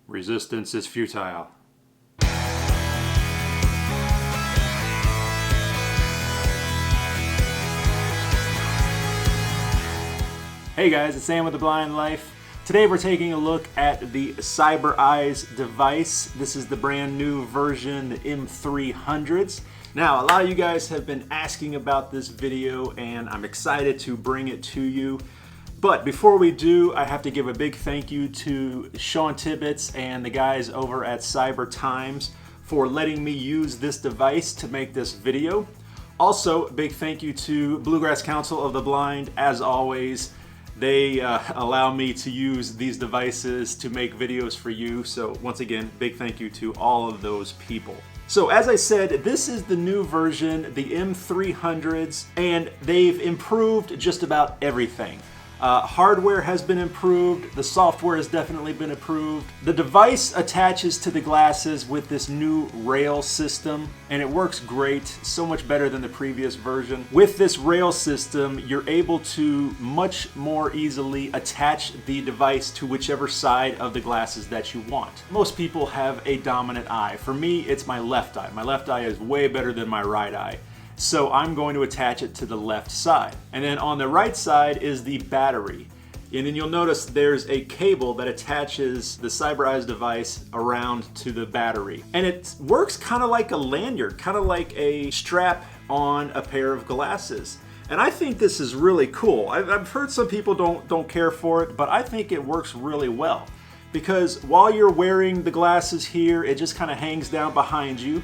Resistance is futile. Hey guys, it's Sam with The Blind Life. Today we're taking a look at the Cyber Eyez device. This is the brand new version, the M300s. Now, a lot of you guys have been asking about this video and I'm excited to bring it to you. But before we do, I have to give a big thank you to Sean Tibbetts and the guys over at Cyber Times for letting me use this device to make this video. Also, a big thank you to Bluegrass Council of the Blind. As always, they allow me to use these devices to make videos for you. So once again, big thank you to all of those people. So as I said, this is the new version, the M300s, and they've improved just about everything. Hardware has been improved, the software has definitely been improved. The device attaches to the glasses with this new rail system, and it works great, so much better than the previous version. With this rail system, you're able to much more easily attach the device to whichever side of the glasses that you want. Most people have a dominant eye. For me, it's my left eye. My left eye is way better than my right eye. So I'm going to attach it to the left side. And then on the right side is the battery. And then you'll notice there's a cable that attaches the Cyber Eyez device around to the battery. And it works kind of like a lanyard, kind of like a strap on a pair of glasses. And I think this is really cool. I've heard some people don't care for it, but I think it works really well. Because while you're wearing the glasses here, it just kind of hangs down behind you.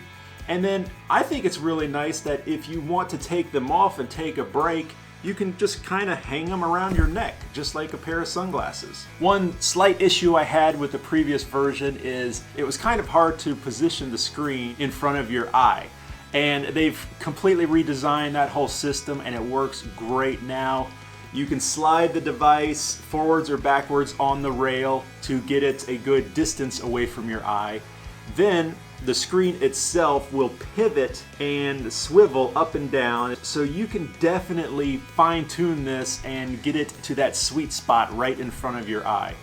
And then I think it's really nice that if you want to take them off and take a break, you can just kind of hang them around your neck, just like a pair of sunglasses. One slight issue I had with the previous version is it was kind of hard to position the screen in front of your eye. And they've completely redesigned that whole system and it works great now. You can slide the device forwards or backwards on the rail to get it a good distance away from your eye. Then the screen itself will pivot and swivel up and down, so you can definitely fine-tune this and get it to that sweet spot right in front of your eye.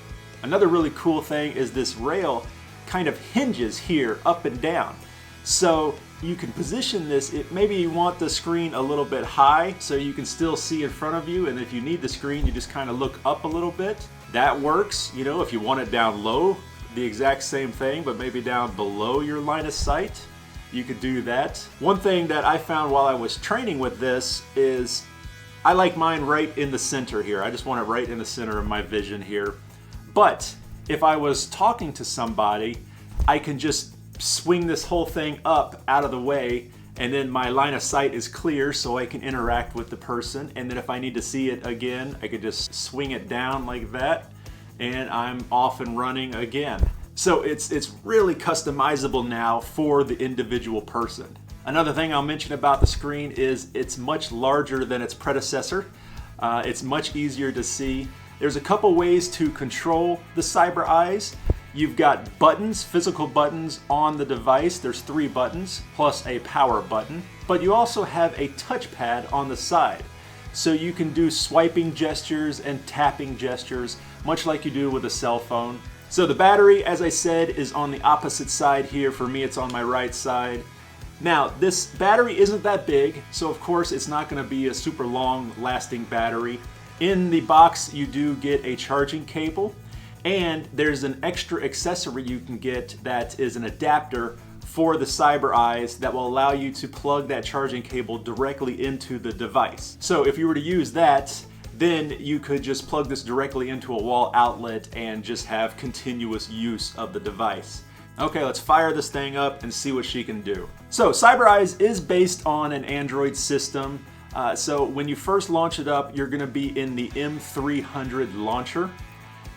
Another really cool thing is this rail kind of hinges here up and down. So you can position this, maybe you want the screen a little bit high so you can still see in front of you, and if you need the screen, you just kind of look up a little bit. That works. You know, if you want it down low, the exact same thing, but maybe down below your line of sight, you could do that. One thing that I found while I was training with this is I like mine right in the center here. I just want it right in the center of my vision here. But if I was talking to somebody, I can just swing this whole thing up out of the way, and then my line of sight is clear so I can interact with the person. And then if I need to see it again, I could just swing it down like that, and I'm off and running again. So it's really customizable now for the individual person. Another thing I'll mention about the screen is it's much larger than its predecessor. It's much easier to see. There's a couple ways to control the Cyber Eyez. You've got buttons, physical buttons on the device. There's 3 buttons plus a power button, but you also have a touchpad on the side. So you can do swiping gestures and tapping gestures, much like you do with a cell phone. So the battery, as I said, is on the opposite side here. For me, it's on my right side. Now, this battery isn't that big, so of course it's not going to be a super long lasting battery. In the box, you do get a charging cable, and there's an extra accessory you can get that is an adapter for the Cyber Eyez that will allow you to plug that charging cable directly into the device. So if you were to use that, then you could just plug this directly into a wall outlet and just have continuous use of the device. Okay, let's fire this thing up and see what she can do. So Cyber Eyez is based on an Android system. So when you first launch it up, you're gonna be in the M300 launcher,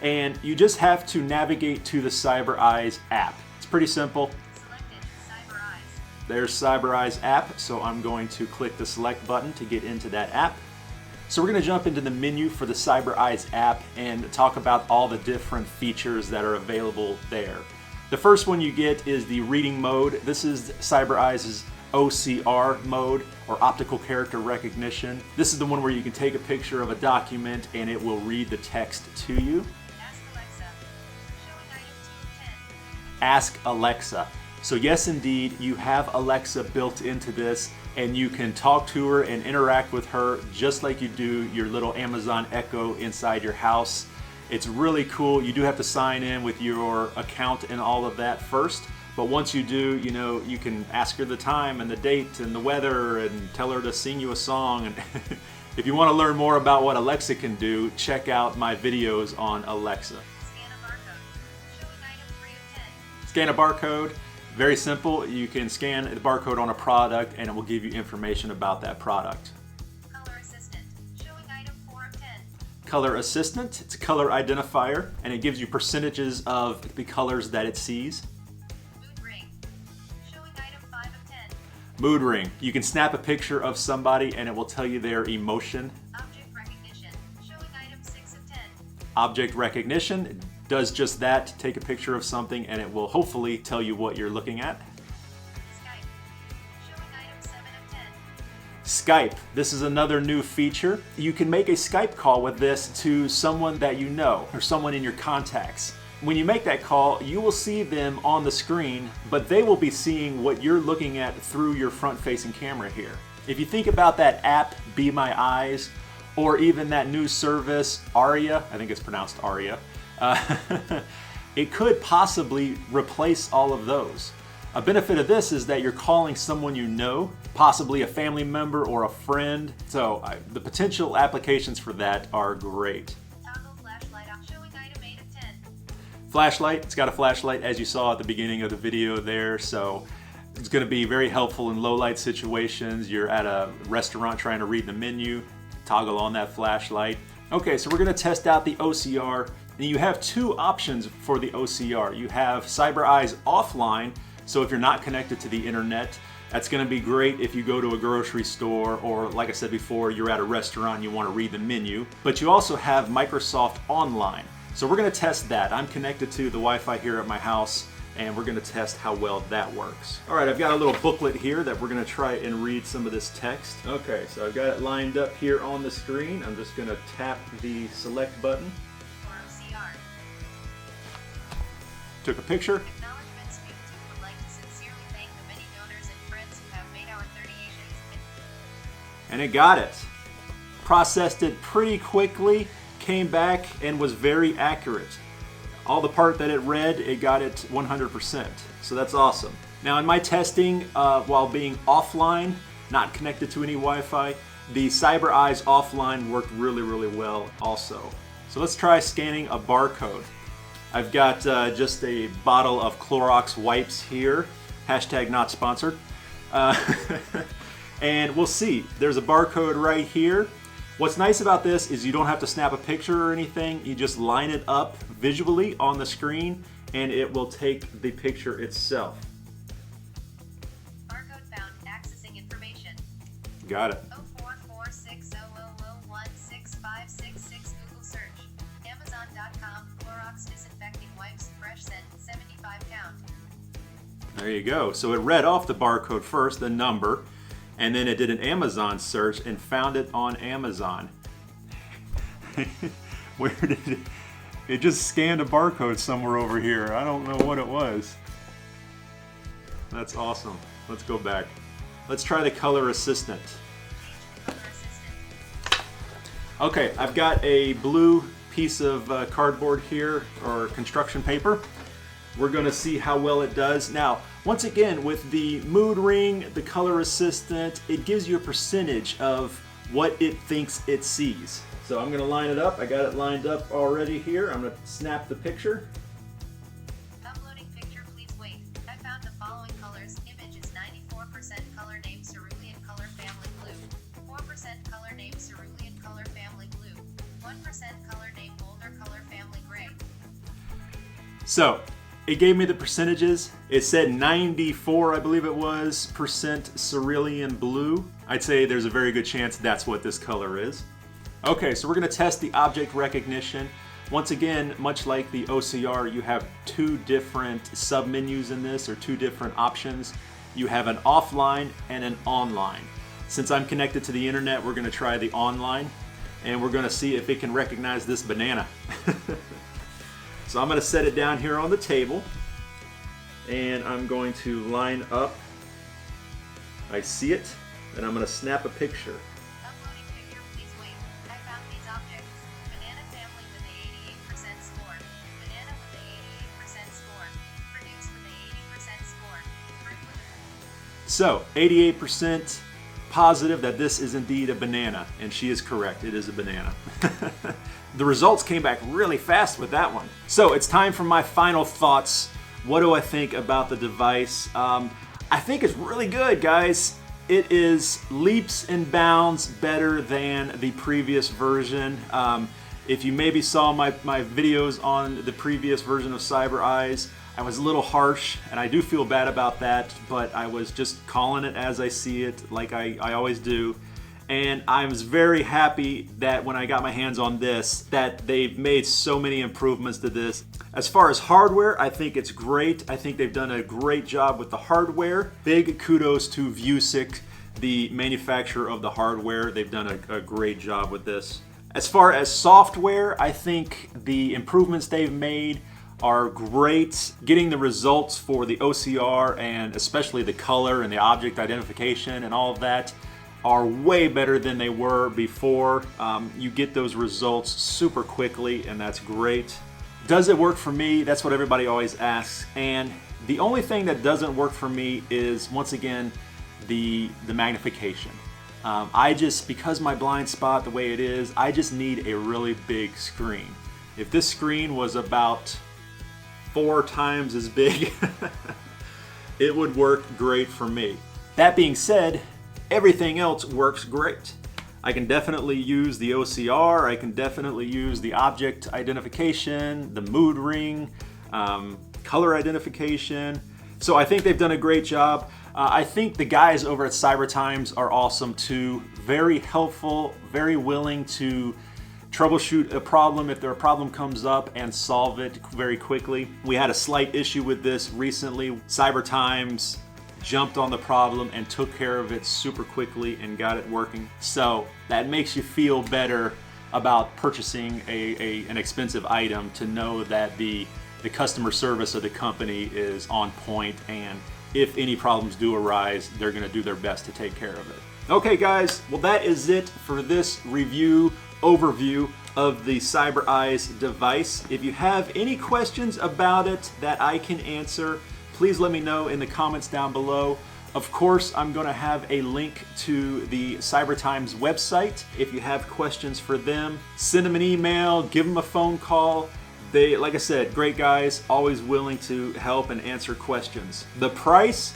and you just have to navigate to the Cyber Eyez app. It's pretty simple. There's Cyber Eyez app, so I'm going to click the select button to get into that app. So we're going to jump into the menu for the Cyber Eyez app and talk about all the different features that are available there. The first one you get is the reading mode. This is Cyber Eyez's OCR mode, or optical character recognition. This is the one where you can take a picture of a document and it will read the text to you. Ask Alexa. So yes, indeed, you have Alexa built into this, and you can talk to her and interact with her just like you do your little Amazon Echo inside your house. It's really cool. You do have to sign in with your account and all of that first, but once you do, you know, you can ask her the time and the date and the weather and tell her to sing you a song. And if you want to learn more about what Alexa can do, check out my videos on Alexa. Scan a barcode. Showing item 3 of 10. Scan a barcode. Very simple. You can scan the barcode on a product and it will give you information about that product. Color assistant. Showing item 4 of 10. Color assistant. It's a color identifier and it gives you percentages of the colors that it sees. Mood ring. Showing item 5 of 10. Mood ring. You can snap a picture of somebody and it will tell you their emotion. Object recognition. Showing item 6 of 10. Object recognition does just that. Take a picture of something and it will hopefully tell you what you're looking at. Skype. Showing item 7 of 10. Skype. This is another new feature. You can make a Skype call with this to someone that you know or someone in your contacts. When you make that call, you will see them on the screen, but they will be seeing what you're looking at through your front-facing camera here. If you think about that app, Be My Eyes, or even that new service, Aria, I think it's pronounced Aria, it could possibly replace all of those. A benefit of this is that you're calling someone you know, possibly a family member or a friend. So the potential applications for that are great. Toggle flashlight on. Showing item 8 of 10. Flashlight, it's got a flashlight as you saw at the beginning of the video there. So it's going to be very helpful in low light situations. You're at a restaurant trying to read the menu, toggle on that flashlight. Okay, so we're going to test out the OCR. And you have two options for the OCR. You have Cyber Eyez offline, so if you're not connected to the internet, that's going to be great if you go to a grocery store or, like I said before, you're at a restaurant and you want to read the menu. But you also have Microsoft Online. So we're going to test that. I'm connected to the Wi-Fi here at my house, and we're going to test how well that works. All right, I've got a little booklet here that we're going to try and read some of this text. Okay, so I've got it lined up here on the screen. I'm just going to tap the select button. OCR. Took a picture. Acknowledgement Speak to would like to sincerely thank the many donors and friends who have made our 38s. And it got it. Processed it pretty quickly, came back and was very accurate. All the part that it read, it got it 100%. So that's awesome. Now in my testing, while being offline, not connected to any Wi-Fi, the Cyber Eyez offline worked really, really well also. So let's try scanning a barcode. I've got just a bottle of Clorox wipes here, hashtag not sponsored. And we'll see, there's a barcode right here. What's nice about this is you don't have to snap a picture or anything. You just line it up visually on the screen and it will take the picture itself. Barcode found. Accessing information. Got it. 04460016566 Google search. Amazon.com. Clorox disinfecting wipes. Fresh scent. 75 count. There you go. So it read off the barcode first, the number, and then it did an Amazon search and found it on Amazon. Where did it? It just scanned a barcode somewhere over here. I don't know what it was. That's awesome. Let's go back. Let's try the color assistant. Color assistant. Okay, I've got a blue piece of cardboard here, or construction paper. We're going to see how well it does. Now, once again, with the mood ring, the color assistant, it gives you a percentage of what it thinks it sees. So I'm going to line it up. I got it lined up already here. I'm going to snap the picture. Uploading picture, please wait. I found the following colors. Image is 94% color name cerulean color family blue. 4% color name cerulean color family blue. 1% color name boulder color family gray. So it gave me the percentages. It said 94, I believe it was, percent cerulean blue. I'd say there's a very good chance that's what this color is. Okay, so we're going to test the object recognition. Once again, much like the OCR, you have two different submenus in this, or two different options. You have an offline and an online. Since I'm connected to the internet, we're going to try the online, and we're going to see if it can recognize this banana. So I'm going to set it down here on the table. and I'm going to line up. I see it, and I'm going to snap a picture. Uploading picture, please wait. I found these objects. Banana family with a 88% score. Banana with a 88% score. Produce with a 80% score. Fruit with a... So, 88% positive that this is indeed a banana, and she is correct. It is a banana. The results came back really fast with that one. So, it's time for my final thoughts. What do I think about the device? I think it's really good, guys. It is leaps and bounds better than the previous version. If you maybe saw my videos on the previous version of Cyber Eyez, I was a little harsh, and I do feel bad about that, but I was just calling it as I see it, like I always do. And I was very happy that when I got my hands on this, that they've made so many improvements to this. As far as hardware, I think it's great. I think they've done a great job with the hardware. Big kudos to Vuzix, the manufacturer of the hardware. They've done a great job with this. As far as software, I think the improvements they've made are great. Getting the results for the OCR and especially the color and the object identification and all of that are way better than they were before. You get those results super quickly, and that's great. Does it work for me? That's what everybody always asks. And the only thing that doesn't work for me is, once again, the magnification. Because my blind spot the way it is, I just need a really big screen. If this screen was about 4 times as big, it would work great for me. That being said, everything else works great. I can definitely use the OCR, I can definitely use the object identification, the mood ring, color identification. So I think they've done a great job. I think the guys over at Cyber Times are awesome too. Very helpful, very willing to troubleshoot a problem if a problem comes up and solve it very quickly. We had a slight issue with this recently. Cyber Times jumped on the problem and took care of it super quickly and got it working. So that makes you feel better about purchasing an expensive item, to know that the customer service of the company is on point, and if any problems do arise, they're going to do their best to take care of it. Okay guys, well that is it for this review overview of the Cyber Eyez device. If you have any questions about it that I can answer, please let me know in the comments down below. Of course, I'm going to have a link to the Cyber Times website. If you have questions for them, send them an email, give them a phone call. They, like I said, great guys, always willing to help and answer questions. The price,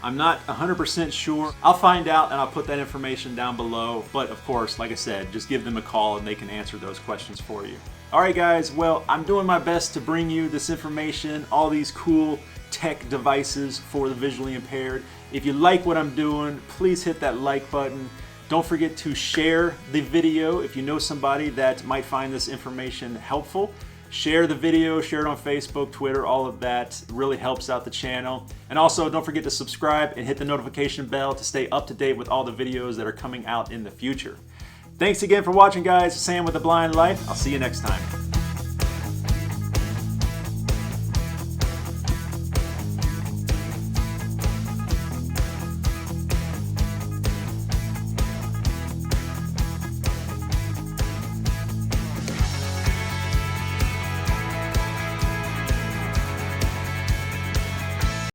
I'm not 100% sure. I'll find out and I'll put that information down below. But of course, like I said, just give them a call and they can answer those questions for you. All right guys, well, I'm doing my best to bring you this information, all these cool tech devices for the visually impaired. If you like what I'm doing, please hit that like button. Don't forget to share the video if you know somebody that might find this information helpful. Share the video, share it on Facebook, Twitter, all of that really helps out the channel. And also don't forget to subscribe and hit the notification bell to stay up to date with all the videos that are coming out in the future. Thanks again for watching guys. Sam with The Blind Life. I'll see you next time.